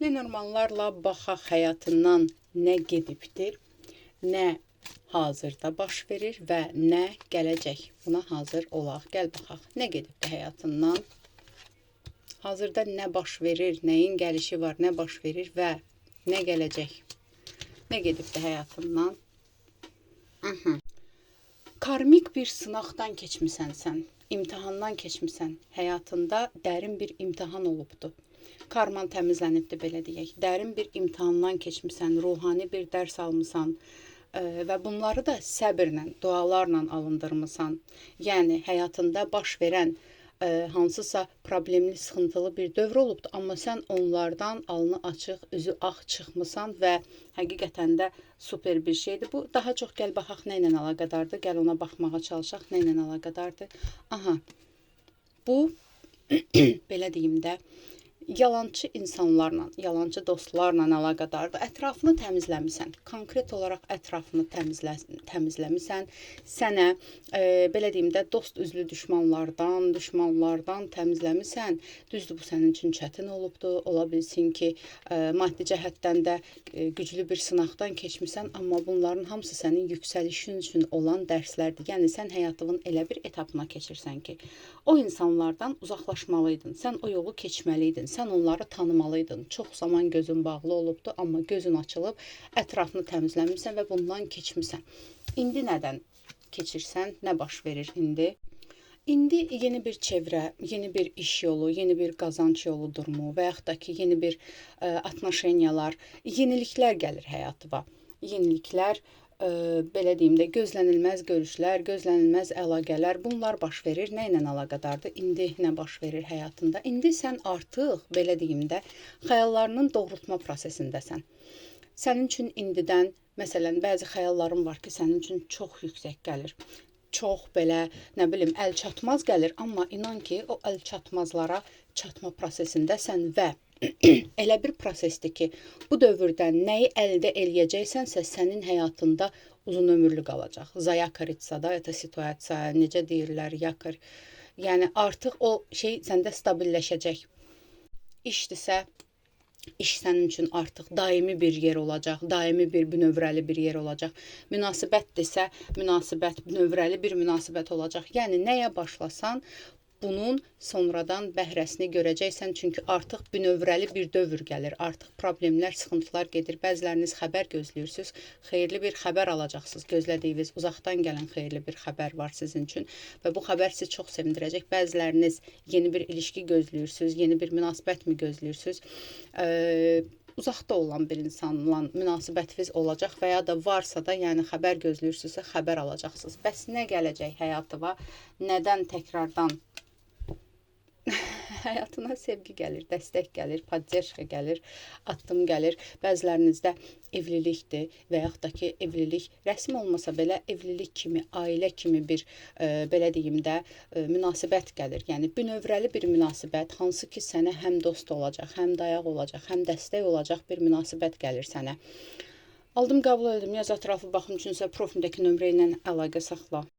Lenormandlarla baxaq həyatından nə gedibdir, nə hazırda baş verir və nə gələcək. Buna hazır olaq. Gəl baxaq. Nə gedibdir həyatından? Hazırda nə baş verir, nəyin gəlişi var, nə baş verir və nə gələcək? Nə gedibdir həyatından? Karmik bir sınaqdan keçmisən sən, imtihandan keçmisən. Həyatında dərin bir imtihan olubdu. Karman təmizlənibdir, belə deyək. Dərin bir imtihandan keçmisən, ruhani bir dərs almısan və bunları da səbirlə, dualarla alındırmısan. Yəni, həyatında baş verən hansısa problemli, sıxıntılı bir dövr olubdur, amma sən onlardan alnı açıq, üzü ağ çıxmısan və həqiqətən də super bir şeydir. Bu, daha çox gəl baxaq nə ilə əlaqədardır, gəl ona baxmağa çalışaq, nə ilə əlaqədardır. Aha, bu, belə deyim də, yalancı insanlarla, yalancı dostlarla əlaqədardır. Ətrafını təmizləmisən, konkret olaraq ətrafını təmizləmisən. Sənə, belə deyim də, dost üzlü düşmanlardan təmizləmisən. Düzdür, bu sənin üçün çətin olubdur. Ola bilsin ki, maddi cəhətdən də güclü bir sınaqdan keçmisən, amma bunların hamısı sənin yüksəlişin üçün olan dərslərdir. Yəni, sən həyatının elə bir etapına keçirsən ki, o insanlardan uzaqlaşmalıydın, sən o yolu keçməliydin, sən onları tanımalıydın. Çox zaman gözün bağlı olubdur, amma gözün açılıb, ətrafını təmizləmirsən və bundan keçmirsən. İndi nədən keçirsən, nə baş verir indi? İndi yeni bir çevrə, yeni bir iş yolu, yeni bir qazanc yoludurmu və yaxud da ki, yeni bir atnaşenyalar, yeniliklər gəlir həyatıma. Yeniliklər, belə deyim də, gözlənilməz görüşlər, gözlənilməz əlaqələr, bunlar baş verir. Nə ilə əlaqədardır? İndi nə baş verir həyatında? İndi sən artıq, belə deyim də, xəyallarının doğrultma prosesindəsən. Sənin üçün indidən, məsələn, bəzi xəyalların var ki, sənin üçün çox yüksək gəlir. Çox belə, nə bilim, əl çatmaz gəlir, amma inan ki, o əl çatmazlara çatma prosesindəsən və elə bir prosesdir ki, bu dövrdə nəyi əldə eləyəcəksənsə, sənin həyatında uzun ömürlü qalacaq. Zayakaritsada, это situasiya, necə deyirlər, yakar. Yəni, artıq o şey səndə stabilləşəcək. İşdirsə, iş sənin üçün artıq daimi bir yer olacaq, daimi bir bünövrəli bir yer olacaq. Münasibətdirsə, münasibət, bünövrəli bir münasibət olacaq. Yəni, nəyə başlasan, bunun sonradan bəhrəsini görəcəksən, çünki artıq bünövrəli bir dövr gəlir, artıq problemlər, sıxıntılar gedir. Bəziləriniz xəbər gözləyirsiniz, xeyirli bir xəbər alacaqsınız, gözlədiyiniz, uzaqdan gələn xeyirli bir xəbər var sizin üçün və bu xəbər sizi çox sevindirəcək. Bəziləriniz yeni bir ilişki gözləyirsiniz, yeni bir münasibət mi gözləyirsiniz? Uzaqda olan bir insanla münasibətiniz olacaq və ya da varsa da, yəni xəbər gözləyirsinizsə, xəbər alacaqsınız. Bəs nə gələcək həyatıma? Nədən təkrardan? Həyatına sevgi gəlir, dəstək gəlir, podдержка gəlir, addım gəlir. Bəzilərinizdə evlilikdir və yaxud da ki, evlilik rəsmi olmasa belə evlilik kimi, ailə kimi bir, belə deyim də, münasibət gəlir. Yəni, bünövrəli bir münasibət, hansı ki, sənə həm dost olacaq, həm dayaq olacaq, həm dəstək olacaq bir münasibət gəlir sənə. Aldım, qəbul edim, yaz ətraflı baxım üçünsə profildəki nömrə ilə əlaqə saxla.